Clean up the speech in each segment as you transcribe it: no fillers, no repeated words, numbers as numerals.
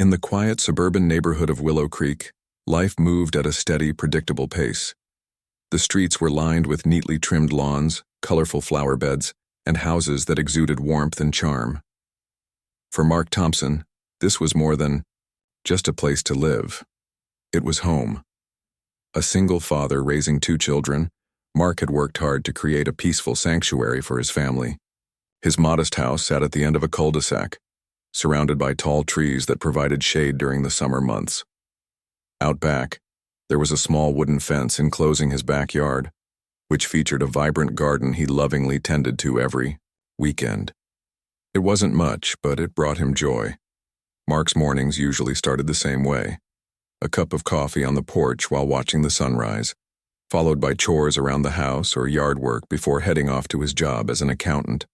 In the quiet suburban neighborhood of Willow Creek, life moved at a steady, predictable pace. The streets were lined with neatly trimmed lawns, colorful flower beds, and houses that exuded warmth and charm. For Mark Thompson, this was more than just a place to live. It was home. A single father raising 2 children, Mark had worked hard to create a peaceful sanctuary for his family. His modest house sat at the end of a cul-de-sac, surrounded by tall trees that provided shade during the summer months. Out back, there was a small wooden fence enclosing his backyard, which featured a vibrant garden he lovingly tended to every weekend. It wasn't much, but it brought him joy. Mark's mornings usually started the same way: a cup of coffee on the porch while watching the sunrise, followed by chores around the house or yard work before heading off to his job as an accountant.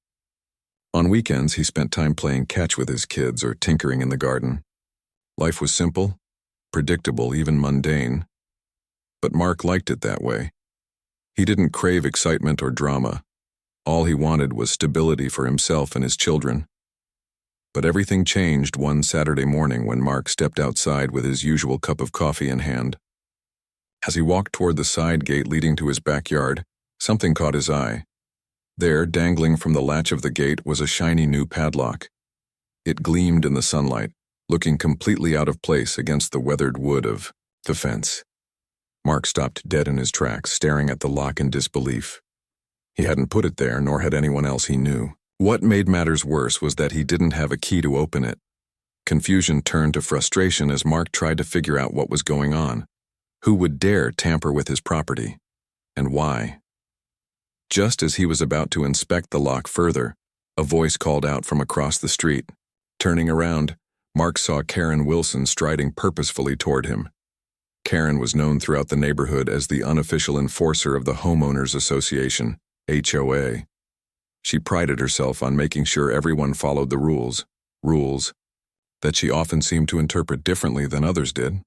On weekends, he spent time playing catch with his kids or tinkering in the garden. Life was simple, predictable, even mundane. But Mark liked it that way. He didn't crave excitement or drama. All he wanted was stability for himself and his children. But everything changed one Saturday morning when Mark stepped outside with his usual cup of coffee in hand. As he walked toward the side gate leading to his backyard, something caught his eye. There, dangling from the latch of the gate, was a shiny new padlock. It gleamed in the sunlight, looking completely out of place against the weathered wood of the fence. Mark stopped dead in his tracks, staring at the lock in disbelief. He hadn't put it there, nor had anyone else he knew. What made matters worse was that he didn't have a key to open it. Confusion turned to frustration as Mark tried to figure out what was going on. Who would dare tamper with his property? And why? Just as he was about to inspect the lock further, a voice called out from across the street. Turning around, Mark saw Karen Wilson striding purposefully toward him. Karen was known throughout the neighborhood as the unofficial enforcer of the Homeowners Association, HOA. She prided herself on making sure everyone followed the rules that she often seemed to interpret differently than others did.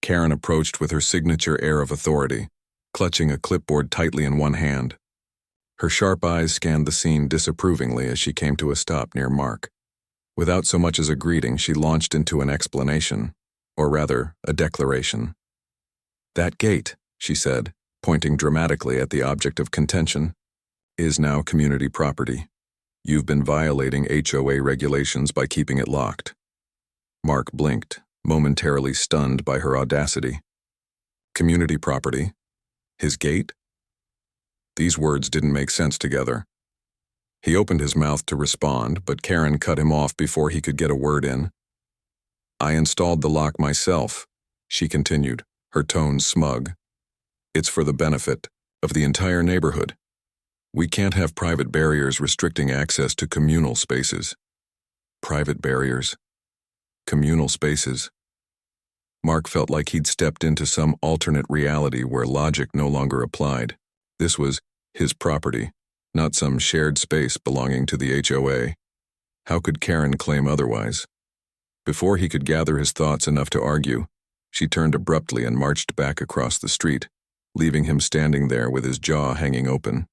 Karen approached with her signature air of authority, clutching a clipboard tightly in one hand. Her sharp eyes scanned the scene disapprovingly as she came to a stop near Mark. Without so much as a greeting, she launched into an explanation, or rather, a declaration. "That gate," she said, pointing dramatically at the object of contention, "is now community property. You've been violating HOA regulations by keeping it locked." Mark blinked, momentarily stunned by her audacity. Community property? His gate? These words didn't make sense together. He opened his mouth to respond, but Karen cut him off before he could get a word in. "I installed the lock myself," she continued, her tone smug. "It's for the benefit of the entire neighborhood. We can't have private barriers restricting access to communal spaces." Private barriers. Communal spaces. Mark felt like he'd stepped into some alternate reality where logic no longer applied. This was his property, not some shared space belonging to the HOA. How could Karen claim otherwise? Before he could gather his thoughts enough to argue, she turned abruptly and marched back across the street, leaving him standing there with his jaw hanging open.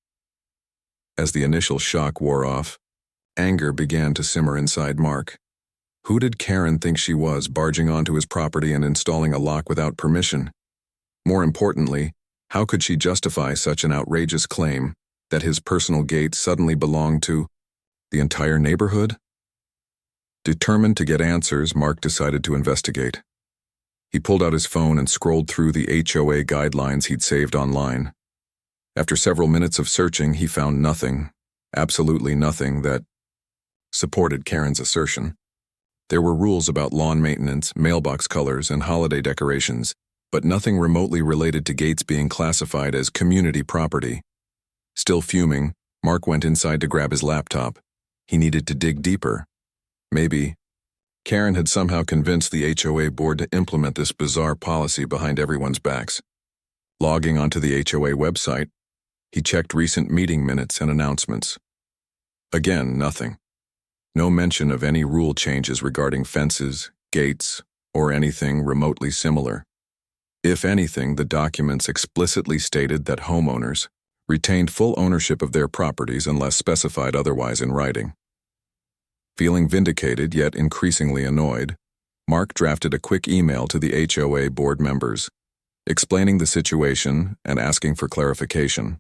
As the initial shock wore off, anger began to simmer inside Mark. Who did Karen think she was, barging onto his property and installing a lock without permission? More importantly, how could she justify such an outrageous claim that his personal gate suddenly belonged to the entire neighborhood? Determined to get answers, Mark decided to investigate. He pulled out his phone and scrolled through the HOA guidelines he'd saved online. After several minutes of searching, he found nothing, absolutely nothing, that supported Karen's assertion. There were rules about lawn maintenance, mailbox colors, and holiday decorations, but nothing remotely related to gates being classified as community property. Still fuming, Mark went inside to grab his laptop. He needed to dig deeper. Maybe Karen had somehow convinced the HOA board to implement this bizarre policy behind everyone's backs. Logging onto the HOA website, he checked recent meeting minutes and announcements. Again, nothing. No mention of any rule changes regarding fences, gates, or anything remotely similar. If anything, the documents explicitly stated that homeowners retained full ownership of their properties unless specified otherwise in writing. Feeling vindicated yet increasingly annoyed, Mark drafted a quick email to the HOA board members, explaining the situation and asking for clarification.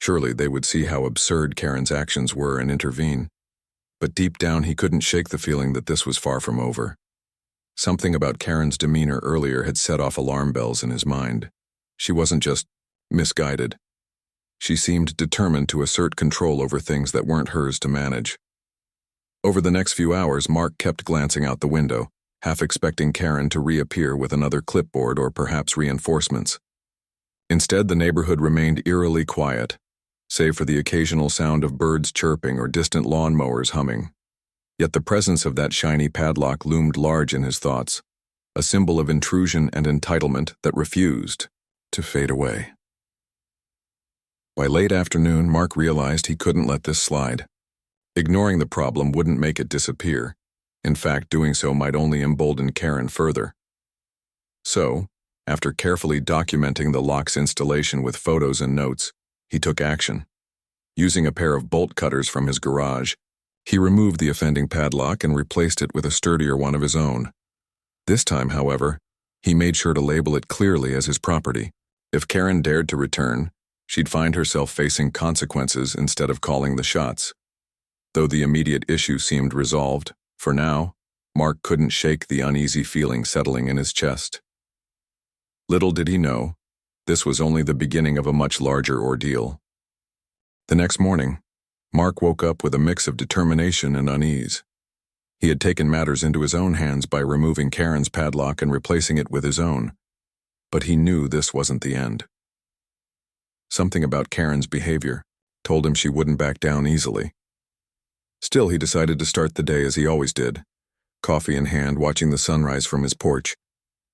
Surely they would see how absurd Karen's actions were and intervene. But deep down he couldn't shake the feeling that this was far from over. Something about Karen's demeanor earlier had set off alarm bells in his mind. She wasn't just misguided. She seemed determined to assert control over things that weren't hers to manage. Over the next few hours, Mark kept glancing out the window, half expecting Karen to reappear with another clipboard or perhaps reinforcements. Instead, the neighborhood remained eerily quiet, save for the occasional sound of birds chirping or distant lawnmowers humming. Yet the presence of that shiny padlock loomed large in his thoughts, a symbol of intrusion and entitlement that refused to fade away. By late afternoon, Mark realized he couldn't let this slide. Ignoring the problem wouldn't make it disappear. In fact, doing so might only embolden Karen further. So, after carefully documenting the lock's installation with photos and notes, he took action. Using a pair of bolt cutters from his garage, he removed the offending padlock and replaced it with a sturdier one of his own. This time, however, he made sure to label it clearly as his property. If Karen dared to return, she'd find herself facing consequences instead of calling the shots. Though the immediate issue seemed resolved, for now, Mark couldn't shake the uneasy feeling settling in his chest. Little did he know, this was only the beginning of a much larger ordeal. The next morning, Mark woke up with a mix of determination and unease. He had taken matters into his own hands by removing Karen's padlock and replacing it with his own. But he knew this wasn't the end. Something about Karen's behavior told him she wouldn't back down easily. Still, he decided to start the day as he always did, coffee in hand, watching the sunrise from his porch.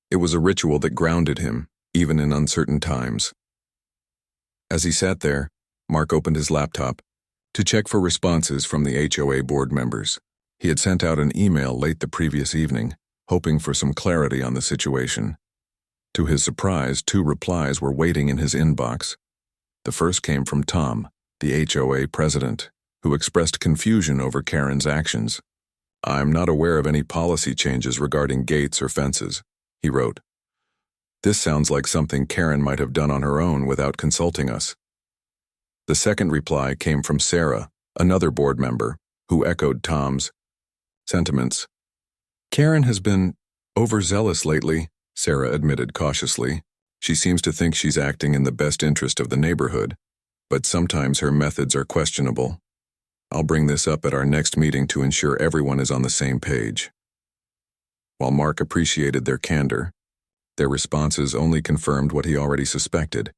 It was a ritual that grounded him, even in uncertain times. As he sat there, Mark opened his laptop to check for responses from the HOA board members. He had sent out an email late the previous evening, hoping for some clarity on the situation. To his surprise, 2 replies were waiting in his inbox. The first came from Tom, the HOA president, who expressed confusion over Karen's actions. "I'm not aware of any policy changes regarding gates or fences," he wrote. "This sounds like something Karen might have done on her own without consulting us." The second reply came from Sarah, another board member, who echoed Tom's sentiments. "Karen has been overzealous lately," Sarah admitted cautiously. "She seems to think she's acting in the best interest of the neighborhood, but sometimes her methods are questionable. I'll bring this up at our next meeting to ensure everyone is on the same page." While Mark appreciated their candor, their responses only confirmed what he already suspected.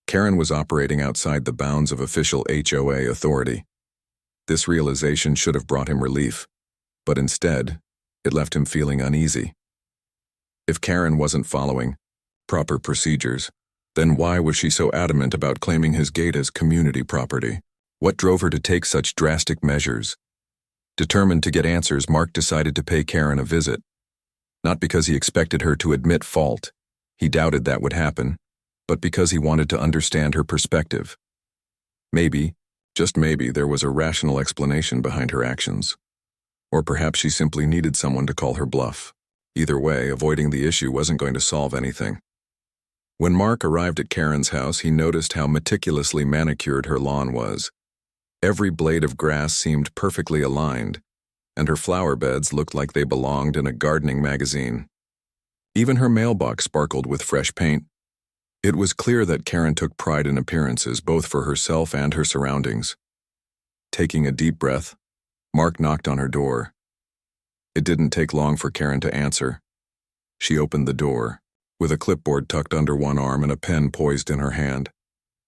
Karen was operating outside the bounds of official HOA authority. This realization should have brought him relief, but instead, it left him feeling uneasy. If Karen wasn't following proper procedures, then why was she so adamant about claiming his gate as community property? What drove her to take such drastic measures? Determined to get answers, Mark decided to pay Karen a visit. Not because he expected her to admit fault, he doubted that would happen, but because he wanted to understand her perspective. Maybe, just maybe, there was a rational explanation behind her actions. Or perhaps she simply needed someone to call her bluff. Either way, avoiding the issue wasn't going to solve anything. When Mark arrived at Karen's house, he noticed how meticulously manicured her lawn was. Every blade of grass seemed perfectly aligned, and her flower beds looked like they belonged in a gardening magazine. Even her mailbox sparkled with fresh paint. It was clear that Karen took pride in appearances, both for herself and her surroundings. Taking a deep breath, Mark knocked on her door. It didn't take long for Karen to answer. She opened the door, with a clipboard tucked under one arm and a pen poised in her hand,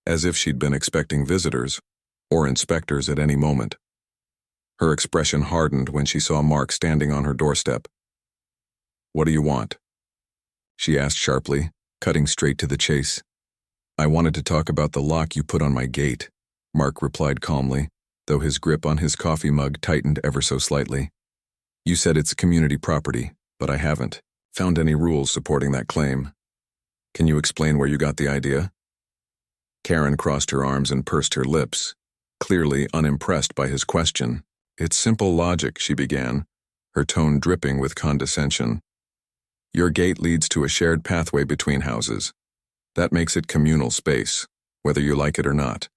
as if she'd been expecting visitors or inspectors at any moment. Her expression hardened when she saw Mark standing on her doorstep. "What do you want?" she asked sharply, cutting straight to the chase. "I wanted to talk about the lock you put on my gate," Mark replied calmly, though his grip on his coffee mug tightened ever so slightly. "You said it's community property, but I haven't found any rules supporting that claim. Can you explain where you got the idea?" Karen crossed her arms and pursed her lips, clearly unimpressed by his question. "It's simple logic," she began, her tone dripping with condescension. Your gate leads to a shared pathway between houses. That makes it communal space, whether you like it or not.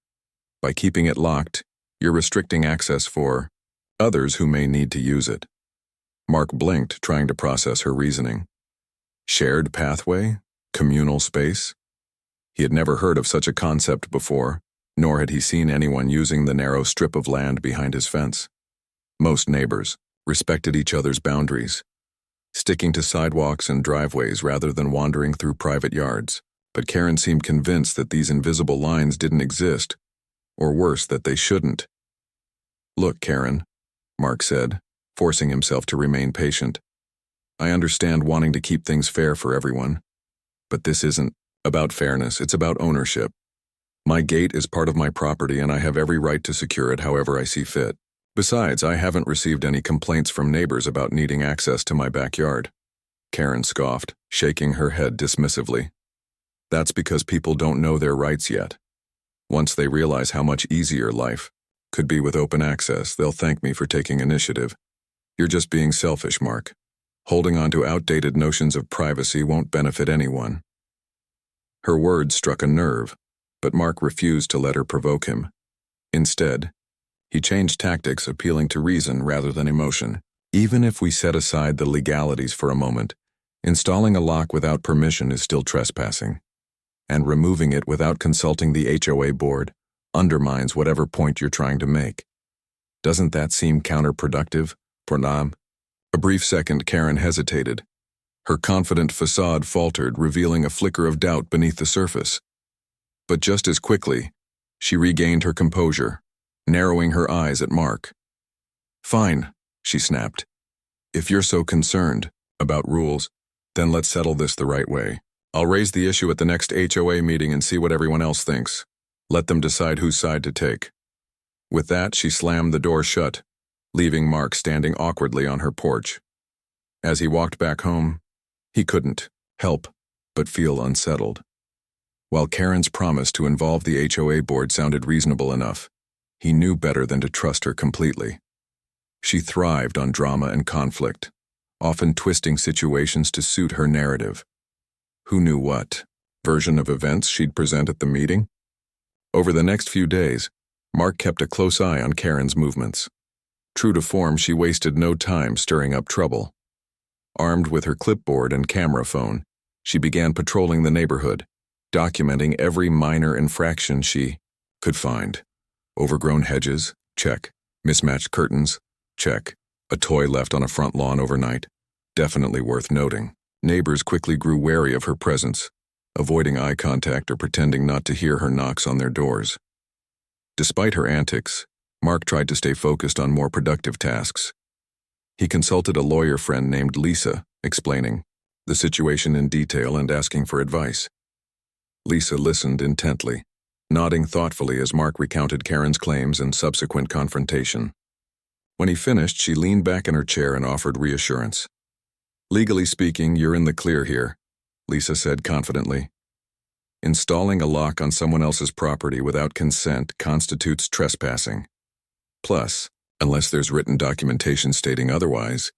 By keeping it locked, you're restricting access for others who may need to use it. Mark blinked, trying to process her reasoning. Shared pathway? Communal space? He had never heard of such a concept before, nor had he seen anyone using the narrow strip of land behind his fence. Most neighbors respected each other's boundaries, sticking to sidewalks and driveways rather than wandering through private yards. But Karen seemed convinced that these invisible lines didn't exist, or worse, that they shouldn't. Look, Karen, Mark said, forcing himself to remain patient. I understand wanting to keep things fair for everyone, but this isn't about fairness, it's about ownership. My gate is part of my property and I have every right to secure it however I see fit. Besides, I haven't received any complaints from neighbors about needing access to my backyard. Karen scoffed, shaking her head dismissively. That's because people don't know their rights yet. Once they realize how much easier life could be with open access, they'll thank me for taking initiative. You're just being selfish, Mark. Holding on to outdated notions of privacy won't benefit anyone. Her words struck a nerve, but Mark refused to let her provoke him. Instead, he changed tactics, appealing to reason rather than emotion. Even if we set aside the legalities for a moment, installing a lock without permission is still trespassing. And removing it without consulting the HOA board undermines whatever point you're trying to make. Doesn't that seem counterproductive, Pranam? A brief second, Karen hesitated. Her confident facade faltered, revealing a flicker of doubt beneath the surface. But just as quickly, she regained her composure, narrowing her eyes at Mark. Fine, she snapped. If you're so concerned about rules, then let's settle this the right way. I'll raise the issue at the next HOA meeting and see what everyone else thinks. Let them decide whose side to take. With that, she slammed the door shut, leaving Mark standing awkwardly on her porch. As he walked back home, he couldn't help but feel unsettled. While Karen's promise to involve the HOA board sounded reasonable enough, he knew better than to trust her completely. She thrived on drama and conflict, often twisting situations to suit her narrative. Who knew what version of events she'd present at the meeting? Over the next few days, Mark kept a close eye on Karen's movements. True to form, she wasted no time stirring up trouble. Armed with her clipboard and camera phone, she began patrolling the neighborhood, documenting every minor infraction she could find. Overgrown hedges? Check. Mismatched curtains? Check. A toy left on a front lawn overnight? Definitely worth noting. Neighbors quickly grew wary of her presence, avoiding eye contact or pretending not to hear her knocks on their doors. Despite her antics, Mark tried to stay focused on more productive tasks. He consulted a lawyer friend named Lisa, explaining the situation in detail and asking for advice. Lisa listened intently, nodding thoughtfully as Mark recounted Karen's claims and subsequent confrontation. When he finished, she leaned back in her chair and offered reassurance. Legally speaking, you're in the clear here, Lisa said confidently. Installing a lock on someone else's property without consent constitutes trespassing. Plus, unless there's written documentation stating otherwise,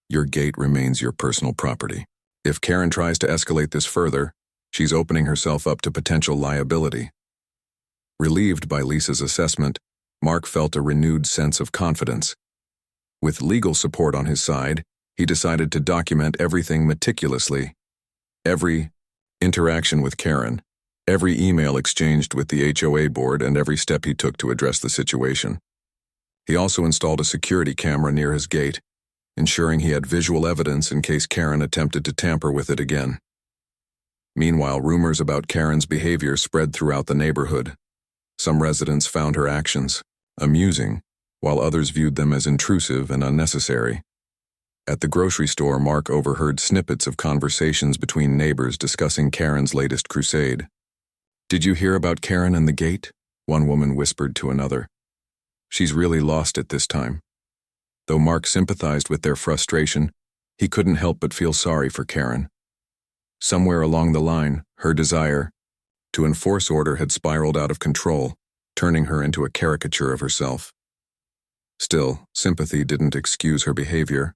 your gate remains your personal property. If Karen tries to escalate this further, she's opening herself up to potential liability. Relieved by Lisa's assessment, Mark felt a renewed sense of confidence. With legal support on his side, he decided to document everything meticulously. Every interaction with Karen, every email exchanged with the HOA board, and every step he took to address the situation. He also installed a security camera near his gate, ensuring he had visual evidence in case Karen attempted to tamper with it again. Meanwhile, rumors about Karen's behavior spread throughout the neighborhood. Some residents found her actions amusing, while others viewed them as intrusive and unnecessary. At the grocery store, Mark overheard snippets of conversations between neighbors discussing Karen's latest crusade. "Did you hear about Karen and the gate?" one woman whispered to another. "She's really lost it this time." Though Mark sympathized with their frustration, he couldn't help but feel sorry for Karen. Somewhere along the line, her desire to enforce order had spiraled out of control, turning her into a caricature of herself. Still, sympathy didn't excuse her behavior.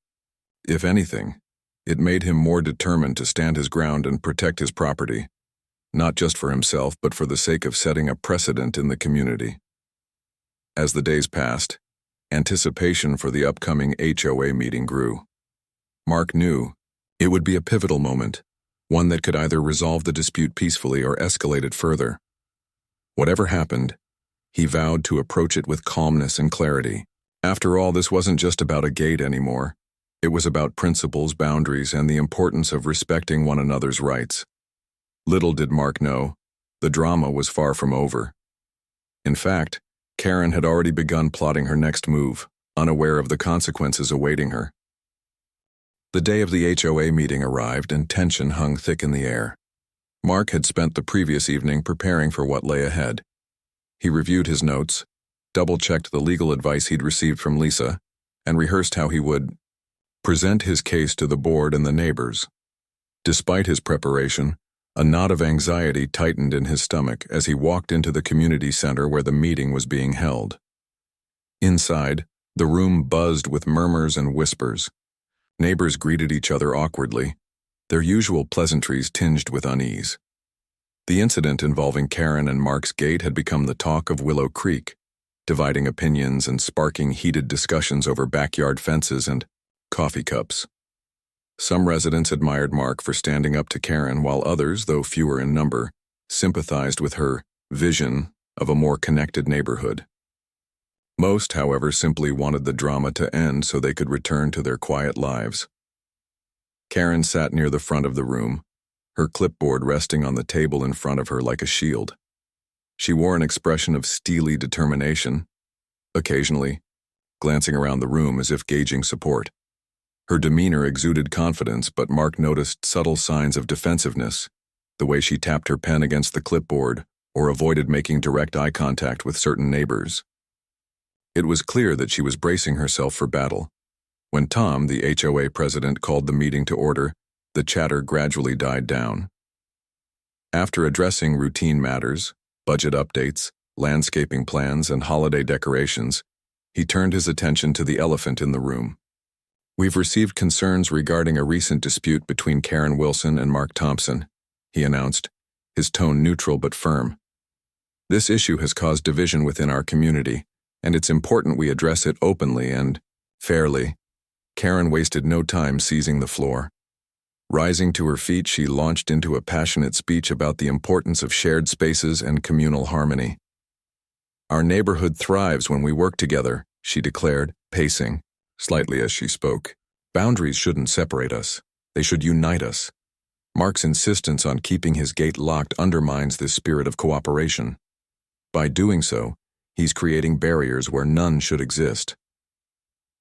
If anything, it made him more determined to stand his ground and protect his property, not just for himself but for the sake of setting a precedent in the community. As the days passed, anticipation for the upcoming HOA meeting grew. Mark knew it would be a pivotal moment, one that could either resolve the dispute peacefully or escalate it further. Whatever happened, he vowed to approach it with calmness and clarity. After all, this wasn't just about a gate anymore. It was about principles, boundaries, and the importance of respecting one another's rights. Little did Mark know, the drama was far from over. In fact, Karen had already begun plotting her next move, unaware of the consequences awaiting her. The day of the HOA meeting arrived and tension hung thick in the air. Mark had spent the previous evening preparing for what lay ahead. He reviewed his notes, double-checked the legal advice he'd received from Lisa, and rehearsed how he would present his case to the board and the neighbors. Despite his preparation, a knot of anxiety tightened in his stomach as he walked into the community center where the meeting was being held. Inside, the room buzzed with murmurs and whispers. Neighbors greeted each other awkwardly, their usual pleasantries tinged with unease. The incident involving Karen and Mark's gate had become the talk of Willow Creek, dividing opinions and sparking heated discussions over backyard fences and coffee cups. Some residents admired Mark for standing up to Karen, while others, though fewer in number, sympathized with her vision of a more connected neighborhood. Most, however, simply wanted the drama to end so they could return to their quiet lives. Karen sat near the front of the room, her clipboard resting on the table in front of her like a shield. She wore an expression of steely determination, occasionally glancing around the room as if gauging support. Her demeanor exuded confidence, but Mark noticed subtle signs of defensiveness, the way she tapped her pen against the clipboard or avoided making direct eye contact with certain neighbors. It was clear that she was bracing herself for battle. When Tom, the HOA president, called the meeting to order, the chatter gradually died down. After addressing routine matters, budget updates, landscaping plans, and holiday decorations, he turned his attention to the elephant in the room. "We've received concerns regarding a recent dispute between Karen Wilson and Mark Thompson," he announced, his tone neutral but firm. "This issue has caused division within our community, and it's important we address it openly and fairly." Karen wasted no time seizing the floor. Rising to her feet, she launched into a passionate speech about the importance of shared spaces and communal harmony. "Our neighborhood thrives when we work together," she declared, pacing slightly as she spoke. "Boundaries shouldn't separate us. They should unite us. Mark's insistence on keeping his gate locked undermines this spirit of cooperation. By doing so, he's creating barriers where none should exist."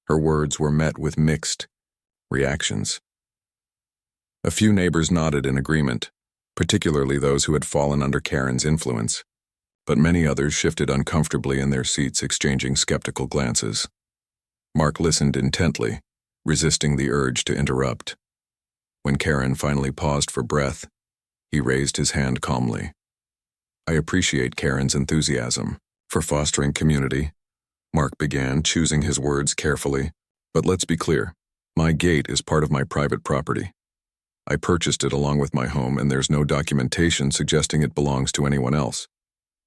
Her words were met with mixed reactions. A few neighbors nodded in agreement, particularly those who had fallen under Karen's influence, but many others shifted uncomfortably in their seats, exchanging skeptical glances. Mark listened intently, resisting the urge to interrupt. When Karen finally paused for breath, he raised his hand calmly. "I appreciate Karen's enthusiasm for fostering community," Mark began, choosing his words carefully. "But let's be clear, my gate is part of my private property. I purchased it along with my home, and there's no documentation suggesting it belongs to anyone else.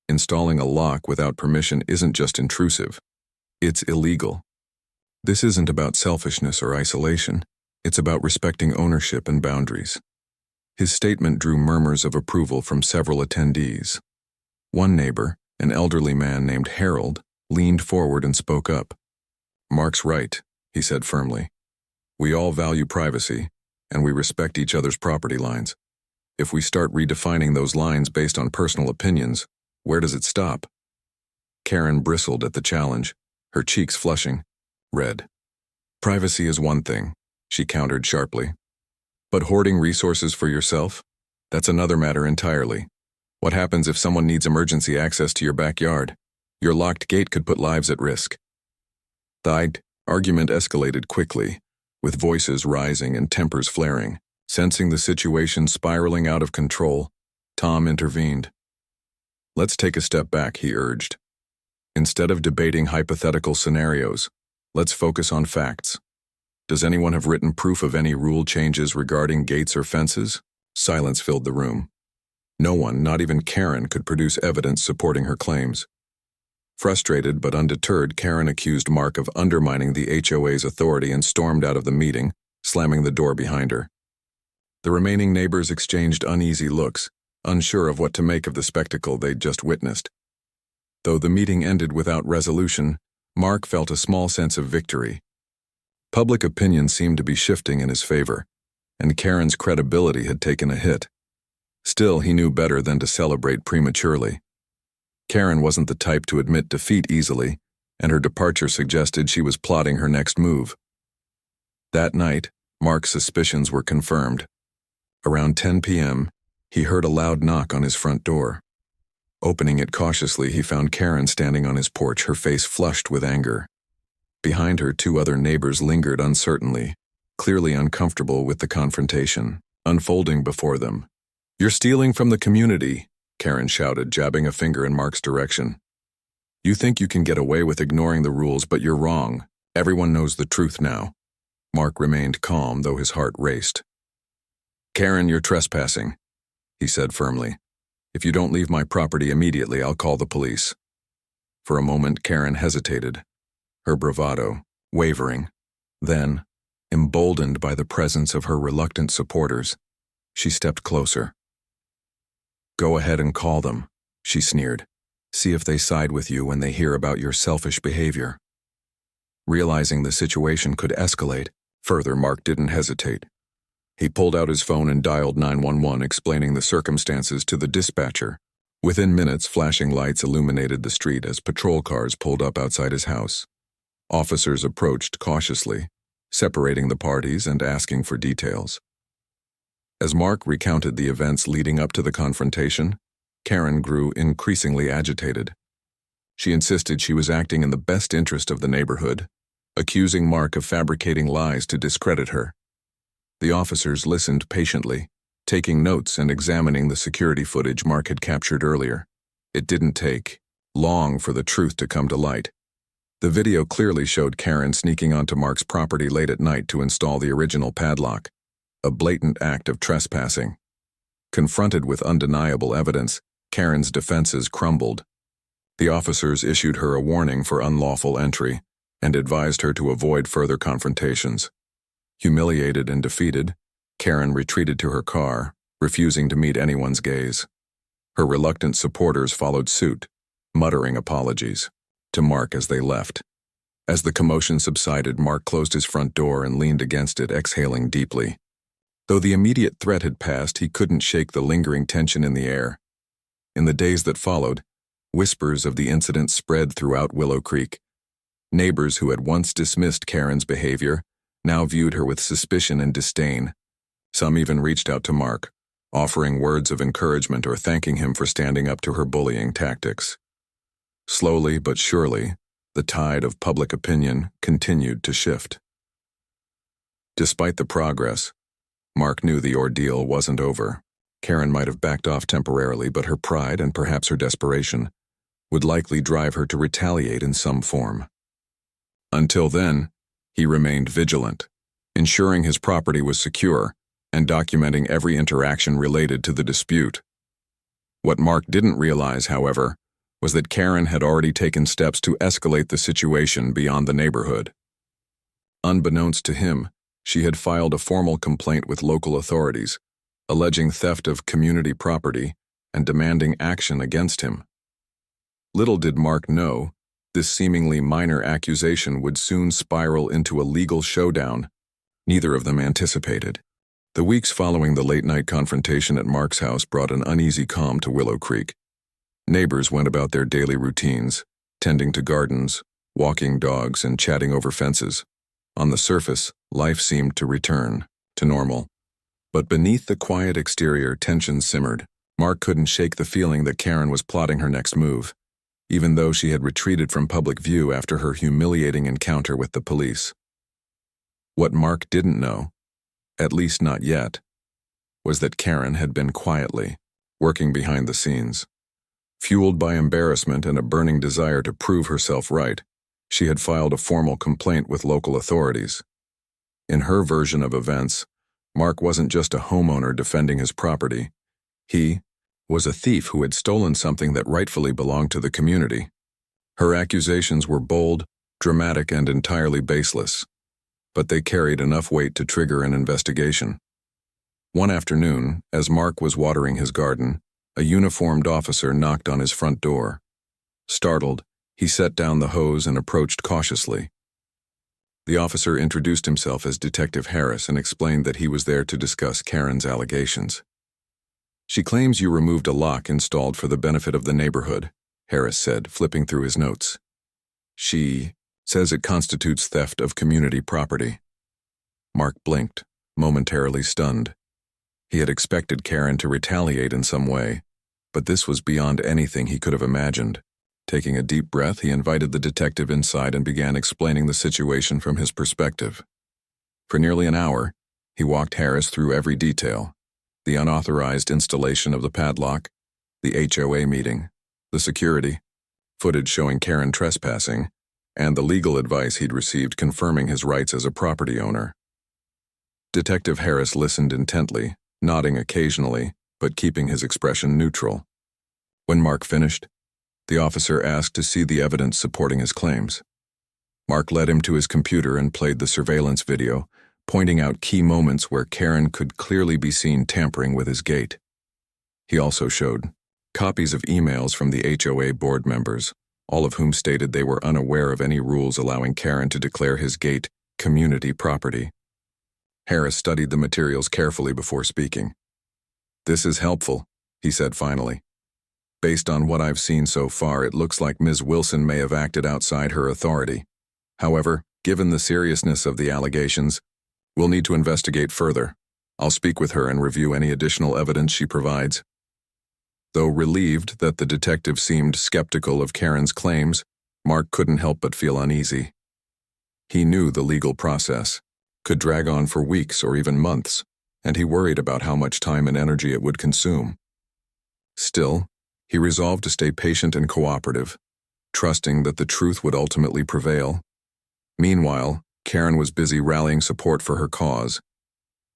Installing a lock without permission isn't just intrusive, it's illegal. This isn't about selfishness or isolation, it's about respecting ownership and boundaries." His statement drew murmurs of approval from several attendees. One neighbor, an elderly man named Harold, leaned forward and spoke up. "Mark's right," he said firmly. "We all value privacy, and we respect each other's property lines. If we start redefining those lines based on personal opinions, where does it stop?" Karen bristled at the challenge, her cheeks flushing red. "Privacy is one thing," she countered sharply. "But hoarding resources for yourself? That's another matter entirely. What happens if someone needs emergency access to your backyard? Your locked gate could put lives at risk." The argument escalated quickly, with voices rising and tempers flaring. Sensing the situation spiraling out of control, Tom intervened. "Let's take a step back," he urged. "Instead of debating hypothetical scenarios, let's focus on facts. Does anyone have written proof of any rule changes regarding gates or fences? Silence filled the room. No one, not even Karen, could produce evidence supporting her claims. Frustrated but undeterred, Karen accused Mark of undermining the HOA's authority and stormed out of the meeting, slamming the door behind her. The remaining neighbors exchanged uneasy looks, unsure of what to make of the spectacle they'd just witnessed. Though the meeting ended without resolution, Mark felt a small sense of victory. Public opinion seemed to be shifting in his favor, and Karen's credibility had taken a hit. Still, he knew better than to celebrate prematurely. Karen wasn't the type to admit defeat easily, and her departure suggested she was plotting her next move. That night, Mark's suspicions were confirmed. Around 10 p.m., he heard a loud knock on his front door. Opening it cautiously, he found Karen standing on his porch, her face flushed with anger. Behind her, two other neighbors lingered uncertainly, clearly uncomfortable with the confrontation unfolding before them. "You're stealing from the community," Karen shouted, jabbing a finger in Mark's direction. "You think you can get away with ignoring the rules, but you're wrong. Everyone knows the truth now." Mark remained calm, though his heart raced. "Karen, you're trespassing," he said firmly. "If you don't leave my property immediately, I'll call the police." For a moment, Karen hesitated, her bravado wavering. Then, emboldened by the presence of her reluctant supporters, she stepped closer. "Go ahead and call them," she sneered. "See if they side with you when they hear about your selfish behavior." Realizing the situation could escalate further, Mark didn't hesitate. He pulled out his phone and dialed 911, explaining the circumstances to the dispatcher. Within minutes, flashing lights illuminated the street as patrol cars pulled up outside his house. Officers approached cautiously, separating the parties and asking for details. As Mark recounted the events leading up to the confrontation, Karen grew increasingly agitated. She insisted she was acting in the best interest of the neighborhood, accusing Mark of fabricating lies to discredit her. The officers listened patiently, taking notes and examining the security footage Mark had captured earlier. It didn't take long for the truth to come to light. The video clearly showed Karen sneaking onto Mark's property late at night to install the original padlock, a blatant act of trespassing. Confronted with undeniable evidence, Karen's defenses crumbled. The officers issued her a warning for unlawful entry and advised her to avoid further confrontations. Humiliated and defeated, Karen retreated to her car, refusing to meet anyone's gaze. Her reluctant supporters followed suit, muttering apologies to Mark as they left. As the commotion subsided, Mark closed his front door and leaned against it, exhaling deeply. Though the immediate threat had passed, he couldn't shake the lingering tension in the air. In the days that followed, whispers of the incident spread throughout Willow Creek. Neighbors who had once dismissed Karen's behavior now viewed her with suspicion and disdain. Some even reached out to Mark, offering words of encouragement or thanking him for standing up to her bullying tactics. Slowly but surely, the tide of public opinion continued to shift. Despite the progress, Mark knew the ordeal wasn't over. Karen might have backed off temporarily, but her pride and perhaps her desperation would likely drive her to retaliate in some form. Until then, he remained vigilant, ensuring his property was secure and documenting every interaction related to the dispute. What Mark didn't realize, however, was that Karen had already taken steps to escalate the situation beyond the neighborhood. Unbeknownst to him, she had filed a formal complaint with local authorities, alleging theft of community property and demanding action against him. Little did Mark know, this seemingly minor accusation would soon spiral into a legal showdown neither of them anticipated. The weeks following the late-night confrontation at Mark's house brought an uneasy calm to Willow Creek. Neighbors went about their daily routines, tending to gardens, walking dogs, and chatting over fences. On the surface, life seemed to return to normal. But beneath the quiet exterior, tension simmered. Mark couldn't shake the feeling that Karen was plotting her next move, even though she had retreated from public view after her humiliating encounter with the police. What Mark didn't know, at least not yet, was that Karen had been quietly working behind the scenes. Fueled by embarrassment and a burning desire to prove herself right, she had filed a formal complaint with local authorities. In her version of events, Mark wasn't just a homeowner defending his property. He was a thief who had stolen something that rightfully belonged to the community. Her accusations were bold, dramatic, and entirely baseless, but they carried enough weight to trigger an investigation. One afternoon, as Mark was watering his garden, a uniformed officer knocked on his front door. Startled, he set down the hose and approached cautiously. The officer introduced himself as Detective Harris and explained that he was there to discuss Karen's allegations. "She claims you removed a lock installed for the benefit of the neighborhood," Harris said, flipping through his notes. "She says it constitutes theft of community property." Mark blinked, momentarily stunned. He had expected Karen to retaliate in some way, but this was beyond anything he could have imagined. Taking a deep breath, he invited the detective inside and began explaining the situation from his perspective. For nearly an hour, he walked Harris through every detail: the unauthorized installation of the padlock, the HOA meeting, the security, footage showing Karen trespassing, and the legal advice he'd received confirming his rights as a property owner. Detective Harris listened intently, nodding occasionally, but keeping his expression neutral. When Mark finished, the officer asked to see the evidence supporting his claims. Mark led him to his computer and played the surveillance video, pointing out key moments where Karen could clearly be seen tampering with his gate. He also showed copies of emails from the HOA board members, all of whom stated they were unaware of any rules allowing Karen to declare his gate community property. Harris studied the materials carefully before speaking. "This is helpful," he said finally. "Based on what I've seen so far, it looks like Ms. Wilson may have acted outside her authority. However, given the seriousness of the allegations, we'll need to investigate further. I'll speak with her and review any additional evidence she provides." Though relieved that the detective seemed skeptical of Karen's claims, Mark couldn't help but feel uneasy. He knew the legal process could drag on for weeks or even months, and he worried about how much time and energy it would consume. Still, he resolved to stay patient and cooperative, trusting that the truth would ultimately prevail. Meanwhile, Karen was busy rallying support for her cause.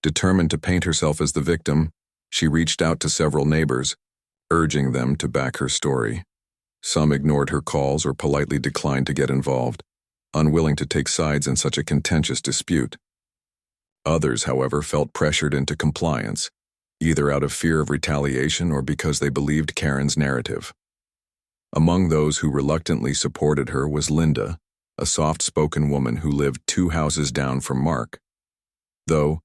Determined to paint herself as the victim, she reached out to several neighbors, urging them to back her story. Some ignored her calls or politely declined to get involved, unwilling to take sides in such a contentious dispute. Others, however, felt pressured into compliance, either out of fear of retaliation or because they believed Karen's narrative. Among those who reluctantly supported her was Linda, a soft-spoken woman who lived 2 houses down from Mark. Though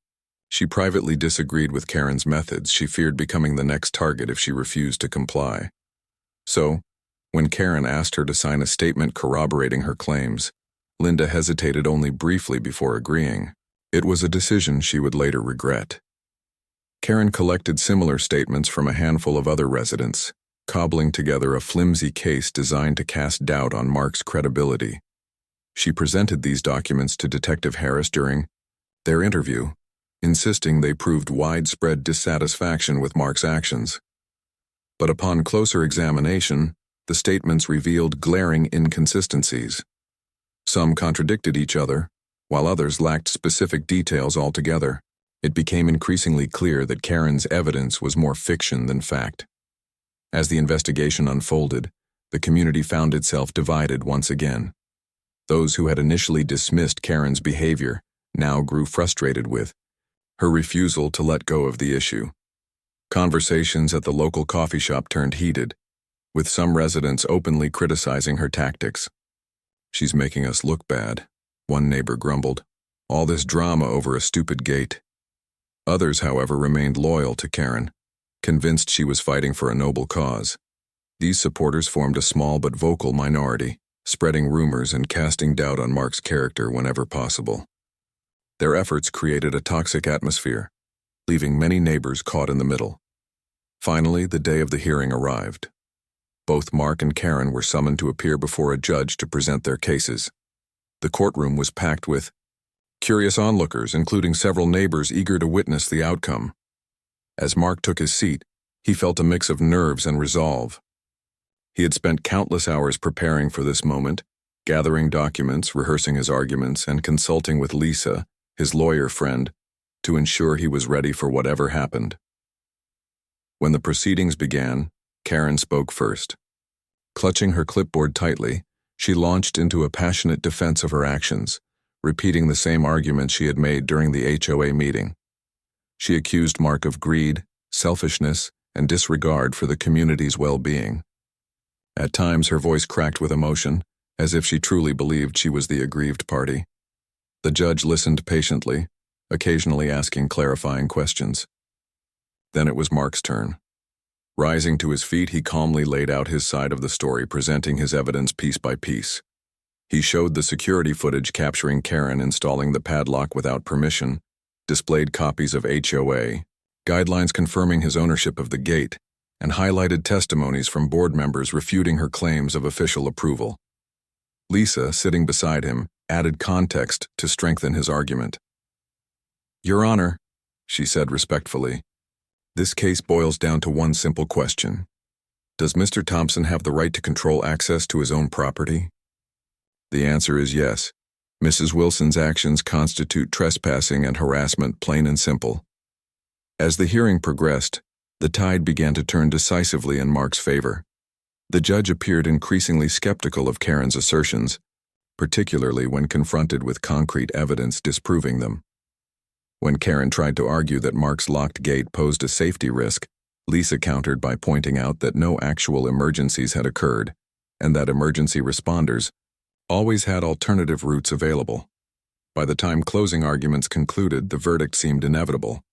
she privately disagreed with Karen's methods, she feared becoming the next target if she refused to comply. So, when Karen asked her to sign a statement corroborating her claims, Linda hesitated only briefly before agreeing. It was a decision she would later regret. Karen collected similar statements from a handful of other residents, cobbling together a flimsy case designed to cast doubt on Mark's credibility. She presented these documents to Detective Harris during their interview, insisting they proved widespread dissatisfaction with Mark's actions. But upon closer examination, the statements revealed glaring inconsistencies. Some contradicted each other, while others lacked specific details altogether. It became increasingly clear that Karen's evidence was more fiction than fact. As the investigation unfolded, the community found itself divided once again. Those who had initially dismissed Karen's behavior now grew frustrated with her refusal to let go of the issue. Conversations at the local coffee shop turned heated, with some residents openly criticizing her tactics. "She's making us look bad," one neighbor grumbled. "All this drama over a stupid gate." Others, however, remained loyal to Karen, convinced she was fighting for a noble cause. These supporters formed a small but vocal minority, spreading rumors and casting doubt on Mark's character whenever possible. Their efforts created a toxic atmosphere, leaving many neighbors caught in the middle. Finally, the day of the hearing arrived. Both Mark and Karen were summoned to appear before a judge to present their cases. The courtroom was packed with curious onlookers, including several neighbors eager to witness the outcome. As Mark took his seat, he felt a mix of nerves and resolve. He had spent countless hours preparing for this moment, gathering documents, rehearsing his arguments, and consulting with Lisa, his lawyer friend, to ensure he was ready for whatever happened. When the proceedings began, Karen spoke first. Clutching her clipboard tightly, she launched into a passionate defense of her actions, repeating the same arguments she had made during the HOA meeting. She accused Mark of greed, selfishness, and disregard for the community's well-being. At times, her voice cracked with emotion, as if she truly believed she was the aggrieved party. The judge listened patiently, occasionally asking clarifying questions. Then it was Mark's turn. Rising to his feet, he calmly laid out his side of the story, presenting his evidence piece by piece. He showed the security footage capturing Karen installing the padlock without permission, displayed copies of HOA, guidelines confirming his ownership of the gate, and highlighted testimonies from board members refuting her claims of official approval. Lisa, sitting beside him, added context to strengthen his argument. "Your Honor," she said respectfully, "this case boils down to one simple question. Does Mr. Thompson have the right to control access to his own property?" The answer is yes. Mrs. Wilson's actions constitute trespassing and harassment, plain and simple. As the hearing progressed, the tide began to turn decisively in Mark's favor. The judge appeared increasingly skeptical of Karen's assertions, particularly when confronted with concrete evidence disproving them. When Karen tried to argue that Mark's locked gate posed a safety risk, Lisa countered by pointing out that no actual emergencies had occurred, and that emergency responders always had alternative routes available. By the time closing arguments concluded, the verdict seemed inevitable.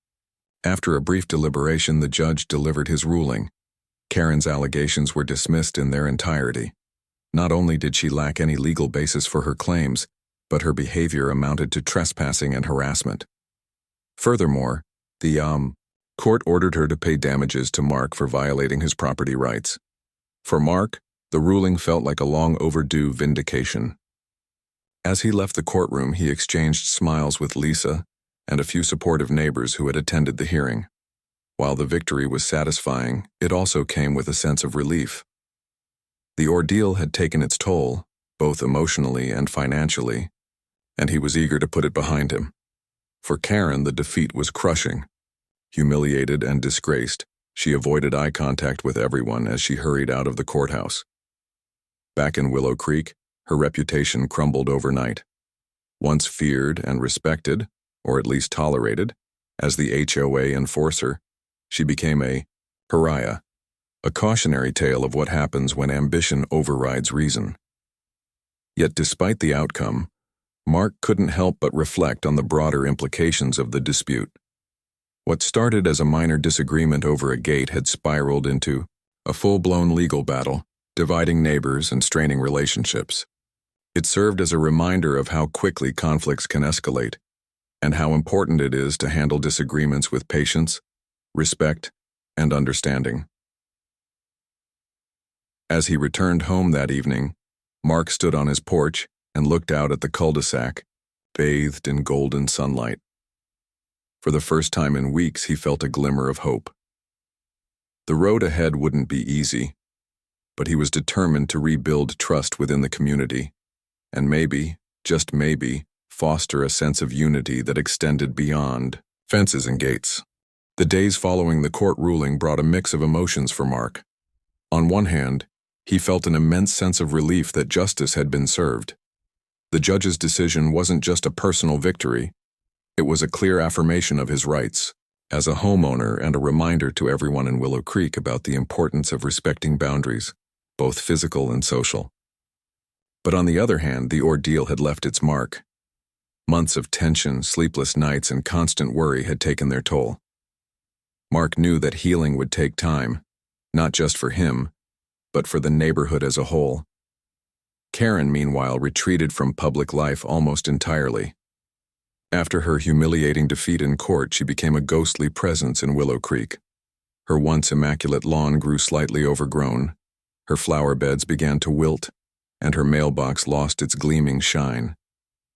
After a brief deliberation, the judge delivered his ruling. Karen's allegations were dismissed in their entirety. Not only did she lack any legal basis for her claims, but her behavior amounted to trespassing and harassment. Furthermore, the court ordered her to pay damages to Mark for violating his property rights. For Mark, the ruling felt like a long overdue vindication. As he left the courtroom, he exchanged smiles with Lisa and a few supportive neighbors who had attended the hearing. While the victory was satisfying, it also came with a sense of relief. The ordeal had taken its toll, both emotionally and financially, and he was eager to put it behind him. For Karen, the defeat was crushing. Humiliated and disgraced, she avoided eye contact with everyone as she hurried out of the courthouse. Back in Willow Creek, her reputation crumbled overnight. Once feared and respected, or at least tolerated, as the HOA enforcer, she became a pariah, a cautionary tale of what happens when ambition overrides reason. Yet despite the outcome, Mark couldn't help but reflect on the broader implications of the dispute. What started as a minor disagreement over a gate had spiraled into a full-blown legal battle, dividing neighbors and straining relationships. It served as a reminder of how quickly conflicts can escalate, and how important it is to handle disagreements with patience, respect, and understanding. As he returned home that evening, Mark stood on his porch and looked out at the cul-de-sac, bathed in golden sunlight. For the first time in weeks, he felt a glimmer of hope. The road ahead wouldn't be easy, but he was determined to rebuild trust within the community, and maybe, just maybe, foster a sense of unity that extended beyond fences and gates. The days following the court ruling brought a mix of emotions for Mark. On one hand, he felt an immense sense of relief that justice had been served. The judge's decision wasn't just a personal victory, it was a clear affirmation of his rights as a homeowner and a reminder to everyone in Willow Creek about the importance of respecting boundaries, both physical and social. But on the other hand, the ordeal had left its mark. Months of tension, sleepless nights, and constant worry had taken their toll. Mark knew that healing would take time, not just for him, but for the neighborhood as a whole. Karen, meanwhile, retreated from public life almost entirely. After her humiliating defeat in court, she became a ghostly presence in Willow Creek. Her once immaculate lawn grew slightly overgrown, her flower beds began to wilt, and her mailbox lost its gleaming shine.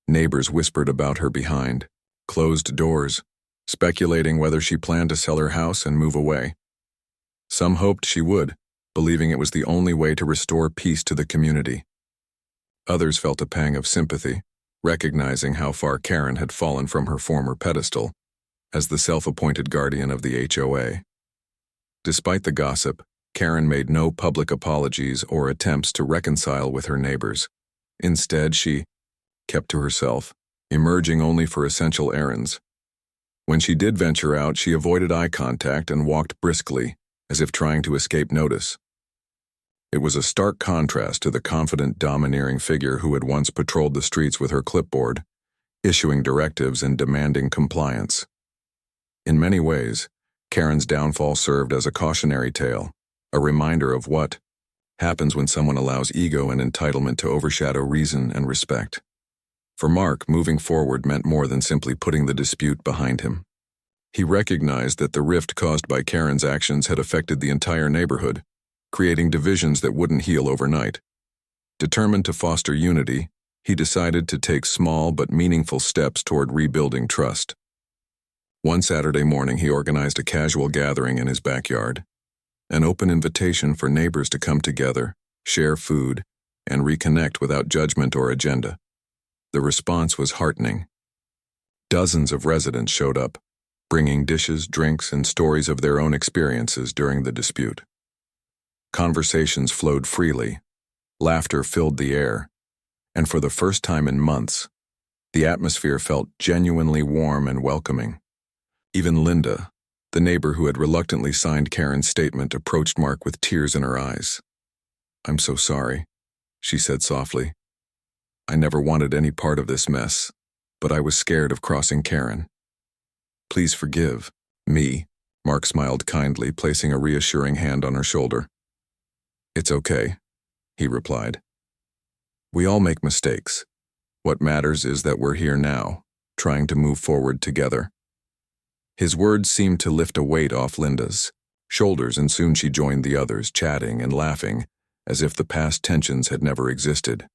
Neighbors whispered about her behind closed doors, speculating whether she planned to sell her house and move away. Some hoped she would, believing it was the only way to restore peace to the community. Others felt a pang of sympathy, recognizing how far Karen had fallen from her former pedestal as the self-appointed guardian of the HOA. Despite the gossip, Karen made no public apologies or attempts to reconcile with her neighbors. Instead, she kept to herself, emerging only for essential errands. When she did venture out, she avoided eye contact and walked briskly, as if trying to escape notice. It was a stark contrast to the confident, domineering figure who had once patrolled the streets with her clipboard, issuing directives and demanding compliance. In many ways, Karen's downfall served as a cautionary tale, a reminder of what happens when someone allows ego and entitlement to overshadow reason and respect. For Mark, moving forward meant more than simply putting the dispute behind him. He recognized that the rift caused by Karen's actions had affected the entire neighborhood, creating divisions that wouldn't heal overnight. Determined to foster unity, he decided to take small but meaningful steps toward rebuilding trust. One Saturday morning, he organized a casual gathering in his backyard, an open invitation for neighbors to come together, share food, and reconnect without judgment or agenda. The response was heartening. Dozens of residents showed up, bringing dishes, drinks, and stories of their own experiences during the dispute. Conversations flowed freely, laughter filled the air, and for the first time in months, the atmosphere felt genuinely warm and welcoming. Even Linda, the neighbor who had reluctantly signed Karen's statement, approached Mark with tears in her eyes. "I'm so sorry," she said softly. "I never wanted any part of this mess, but I was scared of crossing Karen. Please forgive me." Mark smiled kindly, placing a reassuring hand on her shoulder. "It's okay," he replied. "We all make mistakes. What matters is that we're here now, trying to move forward together." His words seemed to lift a weight off Linda's shoulders, and soon she joined the others, chatting and laughing as if the past tensions had never existed.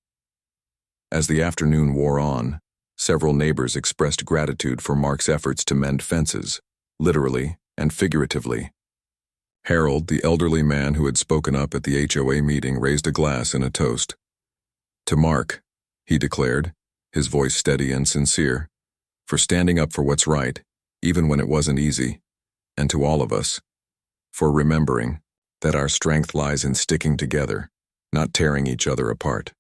As the afternoon wore on, several neighbors expressed gratitude for Mark's efforts to mend fences, literally and figuratively. Harold, the elderly man who had spoken up at the HOA meeting, raised a glass in a toast. "To Mark," he declared, his voice steady and sincere, "for standing up for what's right, even when it wasn't easy, and to all of us, for remembering that our strength lies in sticking together, not tearing each other apart."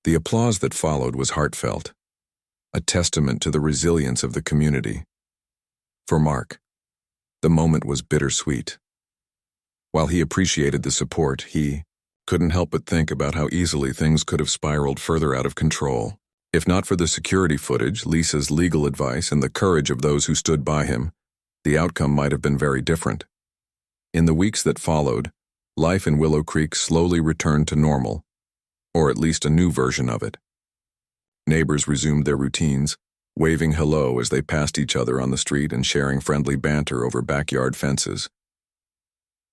The applause that followed was heartfelt, a testament to the resilience of the community. For Mark, the moment was bittersweet. While he appreciated the support, he couldn't help but think about how easily things could have spiraled further out of control. If not for the security footage, Lisa's legal advice, and the courage of those who stood by him, the outcome might have been very different. In the weeks that followed, life in Willow Creek slowly returned to normal, or at least a new version of it. Neighbors resumed their routines, waving hello as they passed each other on the street and sharing friendly banter over backyard fences.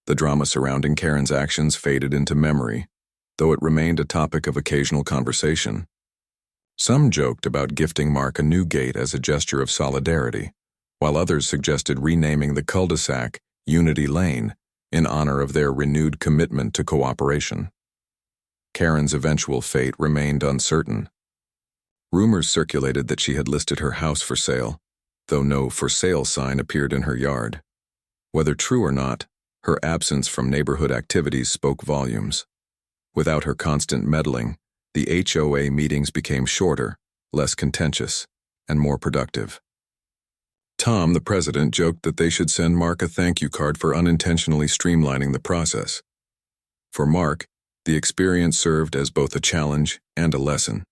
The drama surrounding Karen's actions faded into memory, though it remained a topic of occasional conversation. Some joked about gifting Mark a new gate as a gesture of solidarity, while others suggested renaming the cul-de-sac Unity Lane in honor of their renewed commitment to cooperation. Karen's eventual fate remained uncertain. Rumors circulated that she had listed her house for sale, though no "for sale" sign appeared in her yard. Whether true or not, her absence from neighborhood activities spoke volumes. Without her constant meddling, the HOA meetings became shorter, less contentious, and more productive. Tom, the president, joked that they should send Mark a thank you card for unintentionally streamlining the process. For Mark, the experience served as both a challenge and a lesson.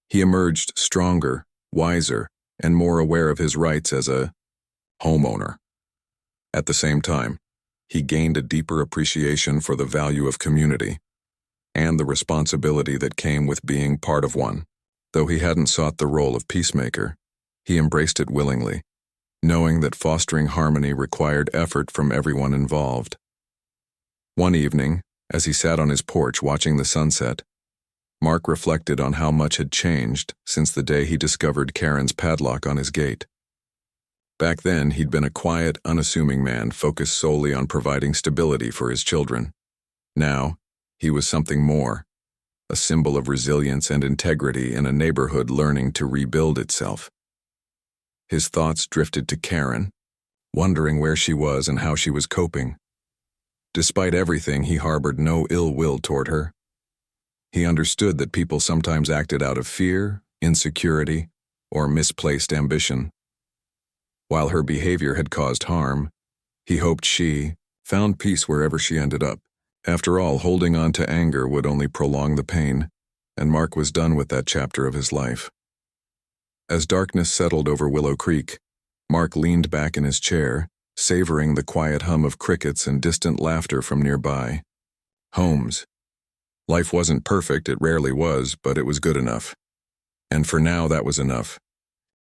He emerged stronger, wiser, and more aware of his rights as a homeowner. At the same time, he gained a deeper appreciation for the value of community and the responsibility that came with being part of one. Though he hadn't sought the role of peacemaker, he embraced it willingly, knowing that fostering harmony required effort from everyone involved. One evening, as he sat on his porch watching the sunset, Mark reflected on how much had changed since the day he discovered Karen's padlock on his gate. Back then, he'd been a quiet, unassuming man focused solely on providing stability for his children. Now, he was something more, a symbol of resilience and integrity in a neighborhood learning to rebuild itself. His thoughts drifted to Karen, wondering where she was and how she was coping. Despite everything, he harbored no ill will toward her. He understood that people sometimes acted out of fear, insecurity, or misplaced ambition. While her behavior had caused harm, he hoped she found peace wherever she ended up. After all, holding on to anger would only prolong the pain, and Mark was done with that chapter of his life. As darkness settled over Willow Creek, Mark leaned back in his chair, savoring the quiet hum of crickets and distant laughter from nearby. Homes. Life wasn't perfect, it rarely was, but it was good enough. And for now, that was enough.